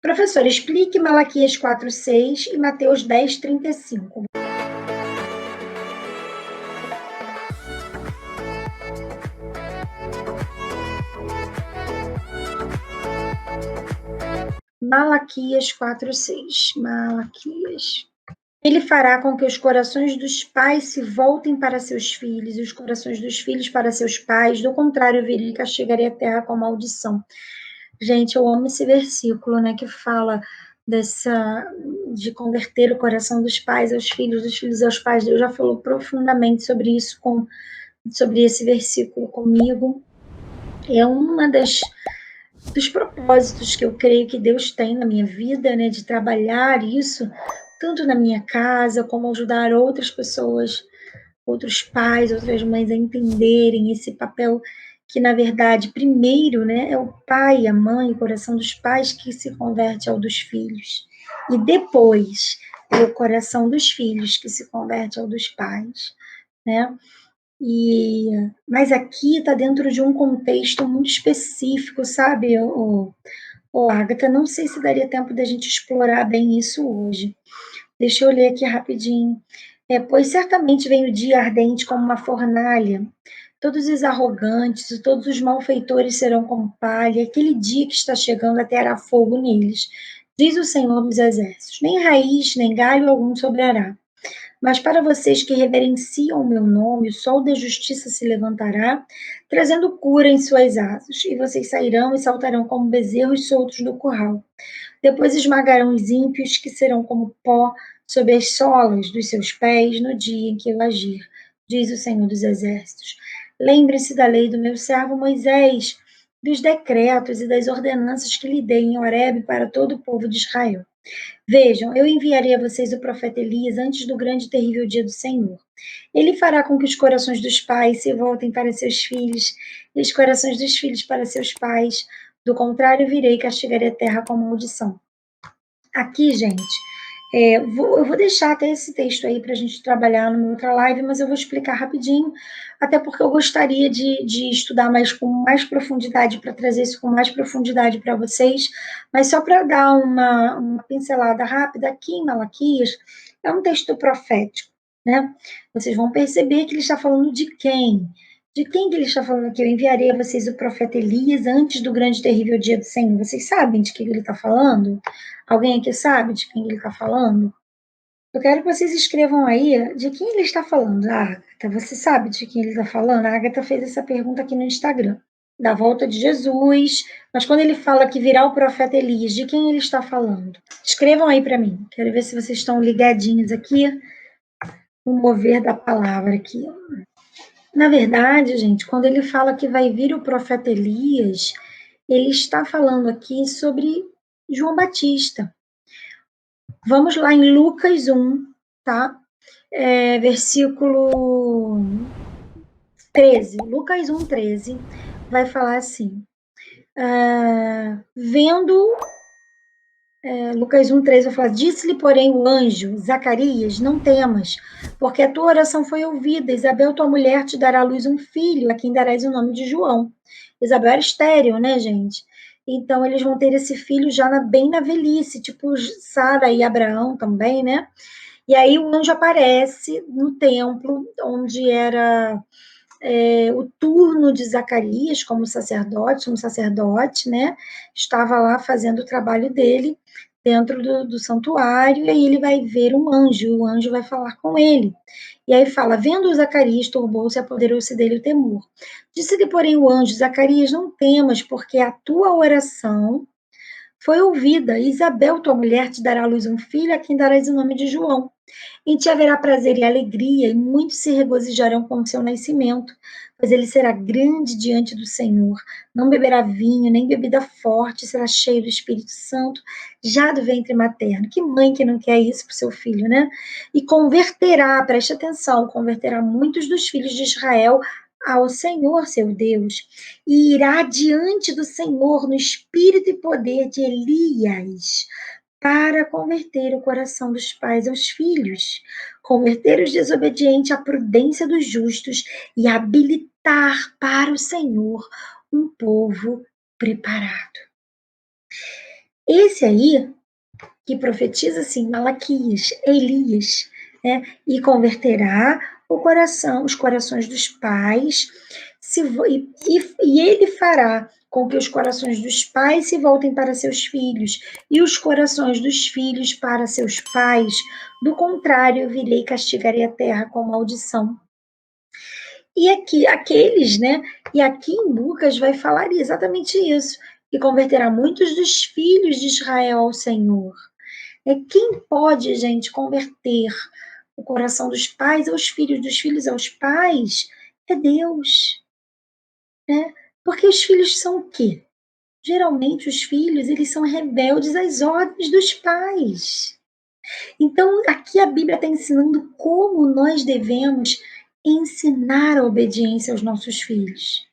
Professor, explique Malaquias 4:6 e Mateus 10:35. Malaquias 4:6. Malaquias. Ele fará com que os corações dos pais se voltem para seus filhos e os corações dos filhos para seus pais. Do contrário, virei e castigarei a terra com maldição. Gente, eu amo esse versículo, né, que fala de converter o coração dos pais aos filhos, dos filhos aos pais. Deus já falou profundamente sobre isso, sobre esse versículo comigo. É uma dos propósitos que eu creio que Deus tem na minha vida, né, de trabalhar isso, tanto na minha casa, como ajudar outras pessoas, outros pais, outras mães a entenderem esse papel que, na verdade, primeiro, né, é o pai, a mãe, o coração dos pais que se converte ao dos filhos. E depois é o coração dos filhos que se converte ao dos pais, né? Mas aqui está dentro de um contexto muito específico, sabe, Agatha? Não sei se daria tempo da gente explorar bem isso hoje. Deixa eu ler aqui rapidinho. Pois certamente vem o dia ardente como uma fornalha. Todos os arrogantes e todos os malfeitores serão como palha. Aquele dia que está chegando ateará fogo neles. Diz o Senhor dos Exércitos. Nem raiz, nem galho algum sobrará. Mas para vocês que reverenciam o meu nome, o sol da justiça se levantará, trazendo cura em suas asas, e vocês sairão e saltarão como bezerros soltos do curral. Depois esmagarão os ímpios, que serão como pó sob as solas dos seus pés no dia em que eu agir, diz o Senhor dos Exércitos. Lembre-se da lei do meu servo Moisés, dos decretos e das ordenanças que lhe dei em Horebe para todo o povo de Israel. Vejam, eu enviarei a vocês o profeta Elias antes do grande e terrível dia do Senhor. Ele fará com que os corações dos pais se voltem para seus filhos e os corações dos filhos para seus pais. Do contrário, virei e castigarei a terra com maldição. Aqui, gente, eu vou deixar até esse texto aí para a gente trabalhar numa outra live, mas eu vou explicar rapidinho, até porque eu gostaria de estudar mais com mais profundidade, para trazer isso com mais profundidade para vocês, mas só para dar uma pincelada rápida, aqui em Malaquias, é um texto profético, né? Vocês vão perceber que ele está falando de quem? De quem que ele está falando aqui? Eu enviarei a vocês o profeta Elias antes do grande e terrível dia do Senhor. Vocês sabem de quem ele está falando? Alguém aqui sabe de quem ele está falando? Eu quero que vocês escrevam aí de quem ele está falando. Agatha, você sabe de quem ele está falando? A Agatha fez essa pergunta aqui no Instagram. Da volta de Jesus. Mas quando ele fala que virá o profeta Elias, de quem ele está falando? Escrevam aí para mim. Quero ver se vocês estão ligadinhos aqui no mover da palavra aqui. Na verdade, gente, quando ele fala que vai vir o profeta Elias, ele está falando aqui sobre João Batista. Vamos lá em Lucas 1, tá? Versículo 13. Lucas 1, 13 vai falar assim. Lucas 1, 13 vai falar: disse-lhe, porém, o anjo, Zacarias, não temas, porque a tua oração foi ouvida. Isabel, tua mulher, te dará à luz um filho, a quem darás o nome de João. Isabel era estéril, né, gente? Então, eles vão ter esse filho já bem na velhice, tipo Sara e Abraão também, né? E aí o anjo aparece no templo, onde era o turno de Zacarias como sacerdote, né? Estava lá fazendo o trabalho dele dentro do santuário, e aí ele vai ver um anjo, o anjo vai falar com ele. E aí fala: vendo Zacarias, turbou-se, apoderou-se dele o temor. Disse-lhe, porém, o anjo: Zacarias, não temas, porque a tua oração foi ouvida. Isabel, tua mulher, te dará à luz um filho, a quem darás o nome de João. Em ti haverá prazer e alegria, e muitos se regozijarão com o seu nascimento, pois ele será grande diante do Senhor. Não beberá vinho, nem bebida forte, será cheio do Espírito Santo, já do ventre materno. Que mãe que não quer isso para o seu filho, né? E converterá, preste atenção, converterá muitos dos filhos de Israel ao Senhor, seu Deus, e irá diante do Senhor no espírito e poder de Elias, para converter o coração dos pais aos filhos, converter os desobedientes à prudência dos justos e habilitar para o Senhor um povo preparado. Esse aí, que profetiza assim, Malaquias, Elias, né? E converterá os corações dos pais, e ele fará com que os corações dos pais se voltem para seus filhos, e os corações dos filhos para seus pais. Do contrário, eu virei e castigarei a terra com maldição. E aqui, aqueles, né? E aqui em Lucas vai falar exatamente isso, e converterá muitos dos filhos de Israel ao Senhor. Quem pode, gente, converter o coração dos pais aos filhos, dos filhos aos pais? É Deus, né? Porque os filhos são o quê? Geralmente os filhos, eles são rebeldes às ordens dos pais. Então, aqui a Bíblia está ensinando como nós devemos ensinar a obediência aos nossos filhos.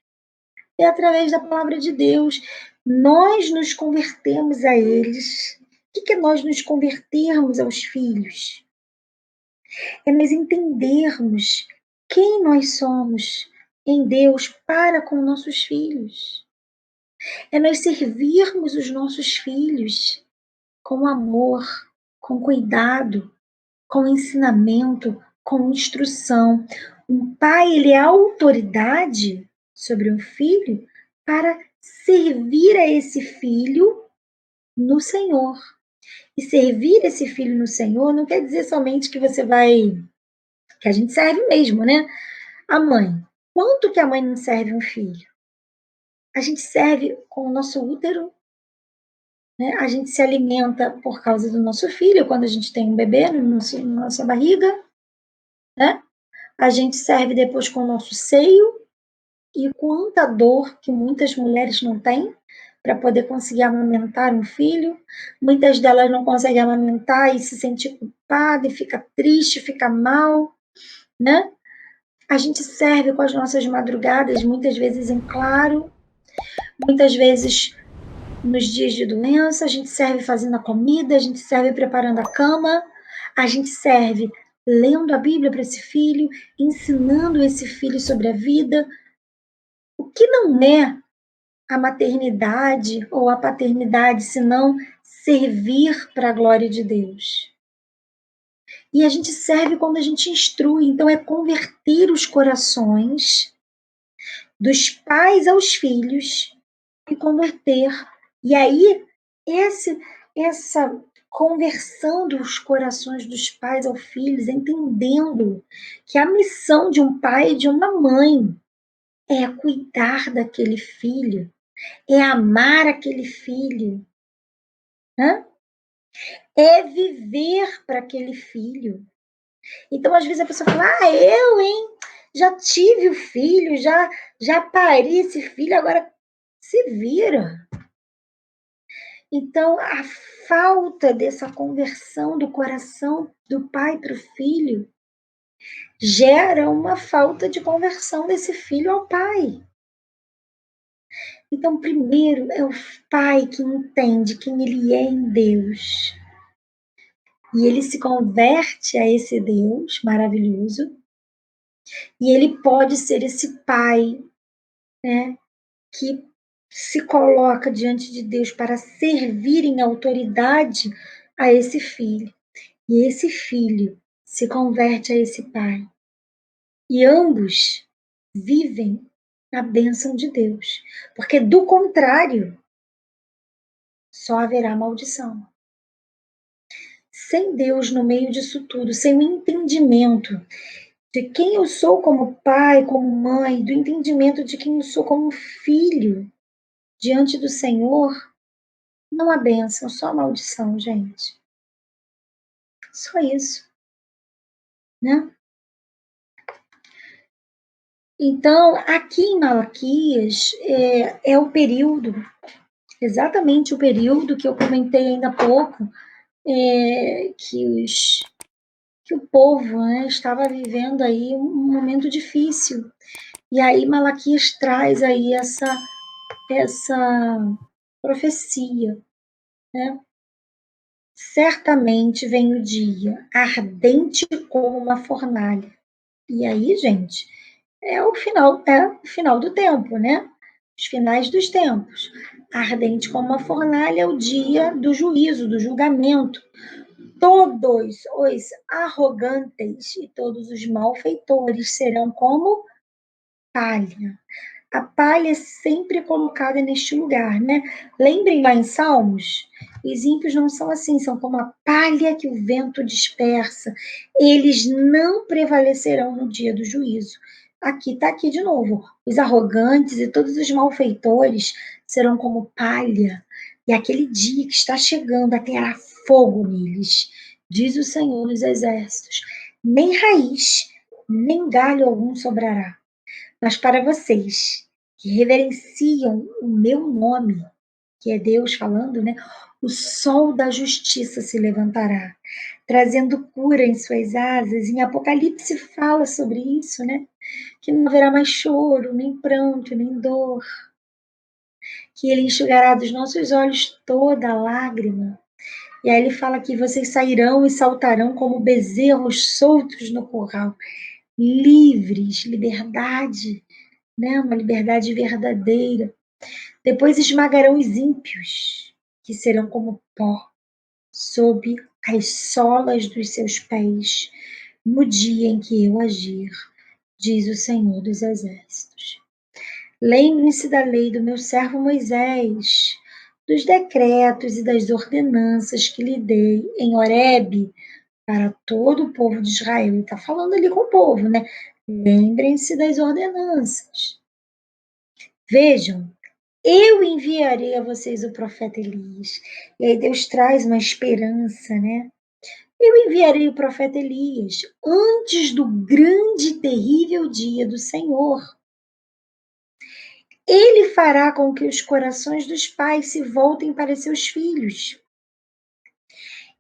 É através da palavra de Deus. Nós nos convertemos a eles. O que é nós nos convertermos aos filhos? É nós entendermos quem nós somos em Deus para com nossos filhos. É nós servirmos os nossos filhos com amor, com cuidado, com ensinamento, com instrução. Um pai, ele é autoridade sobre um filho para servir a esse filho no Senhor. E servir esse filho no Senhor não quer dizer somente que você vai, que a gente serve mesmo, né? A mãe. Quanto que a mãe não serve um filho? A gente serve com o nosso útero, né? A gente se alimenta por causa do nosso filho, quando a gente tem um bebê na nossa barriga, né? A gente serve depois com o nosso seio, e quanta dor que muitas mulheres não têm para poder conseguir amamentar um filho. Muitas delas não conseguem amamentar e se sentir culpada, e fica triste, fica mal, né? A gente serve com as nossas madrugadas, muitas vezes em claro, muitas vezes nos dias de doença, a gente serve fazendo a comida, a gente serve preparando a cama, a gente serve lendo a Bíblia para esse filho, ensinando esse filho sobre a vida. O que não é a maternidade ou a paternidade, senão servir para a glória de Deus? E a gente serve quando a gente instrui, então é converter os corações dos pais aos filhos e converter. E aí, essa conversão dos corações dos pais aos filhos, entendendo que a missão de um pai e de uma mãe é cuidar daquele filho, é amar aquele filho, né? É viver para aquele filho. Então, às vezes a pessoa fala, eu, hein? Já tive o filho, já pari esse filho, agora se vira. Então, a falta dessa conversão do coração do pai para o filho gera uma falta de conversão desse filho ao pai. Então, primeiro é o pai que entende quem ele é em Deus. E ele se converte a esse Deus maravilhoso. E ele pode ser esse pai, né, que se coloca diante de Deus para servir em autoridade a esse filho. E esse filho se converte a esse pai. E ambos vivem na bênção de Deus. Porque, do contrário, só haverá maldição. Sem Deus no meio disso tudo, sem o entendimento de quem eu sou como pai, como mãe, do entendimento de quem eu sou como filho diante do Senhor, não há bênção, só maldição, gente. Só isso, né? Então, aqui em Malaquias, é o período, exatamente o período que eu comentei ainda há pouco, que o povo, né, estava vivendo aí um momento difícil. E aí Malaquias traz aí essa profecia, né? Certamente vem o dia, ardente como uma fornalha. E aí, gente, é o final do tempo, né? os finais dos tempos. Ardente como uma fornalha é o dia do juízo, do julgamento. Todos os arrogantes e todos os malfeitores serão como palha. A palha é sempre colocada neste lugar, né? Lembrem lá em Salmos, os ímpios não são assim, são como a palha que o vento dispersa. Eles não prevalecerão no dia do juízo. Aqui está aqui de novo. Os arrogantes e todos os malfeitores serão como palha. E aquele dia que está chegando, ateará fogo neles, diz o Senhor dos Exércitos. Nem raiz, nem galho algum sobrará. Mas para vocês que reverenciam o meu nome, que é Deus falando, né? O sol da justiça se levantará, trazendo cura em suas asas. Em Apocalipse fala sobre isso, né? Que não haverá mais choro, nem pranto, nem dor. Que ele enxugará dos nossos olhos toda lágrima. E aí ele fala que vocês sairão e saltarão como bezerros soltos no curral, livres, liberdade, né? Uma liberdade verdadeira. Depois esmagarão os ímpios, que serão como pó, sob as solas dos seus pés, no dia em que eu agir, diz o Senhor dos Exércitos. Lembrem-se da lei do meu servo Moisés, dos decretos e das ordenanças que lhe dei em Horebe para todo o povo de Israel. Ele está falando ali com o povo, né? Lembrem-se das ordenanças. Vejam, eu enviarei a vocês o profeta Elias. E aí Deus traz uma esperança, né? Eu enviarei o profeta Elias antes do grande e terrível dia do Senhor. Ele fará com que os corações dos pais se voltem para seus filhos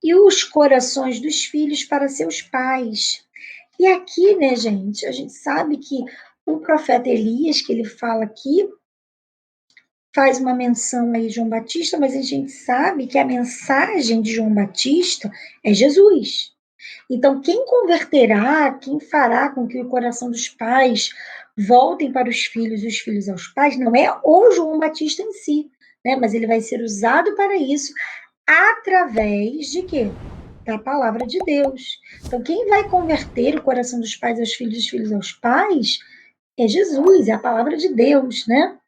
e os corações dos filhos para seus pais. E aqui, né, gente, a gente sabe que o profeta Elias, que ele fala aqui, faz uma menção aí João Batista, mas a gente sabe que a mensagem de João Batista é Jesus. Então, quem converterá, quem fará com que o coração dos pais voltem para os filhos e os filhos aos pais, não é o João Batista em si, né? Mas ele vai ser usado para isso através de quê? Da palavra de Deus. Então, quem vai converter o coração dos pais aos filhos e dos filhos aos pais é Jesus, é a palavra de Deus, né?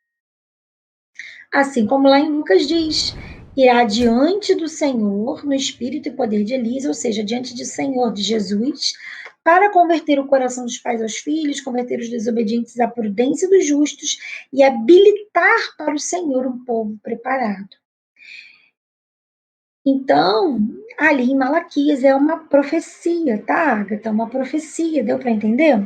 Assim como lá em Lucas diz, irá diante do Senhor no espírito e poder de Elias, ou seja, diante do Senhor de Jesus, para converter o coração dos pais aos filhos, converter os desobedientes à prudência dos justos e habilitar para o Senhor um povo preparado. Então, ali em Malaquias é uma profecia, tá, Agatha? Uma profecia, deu para entender?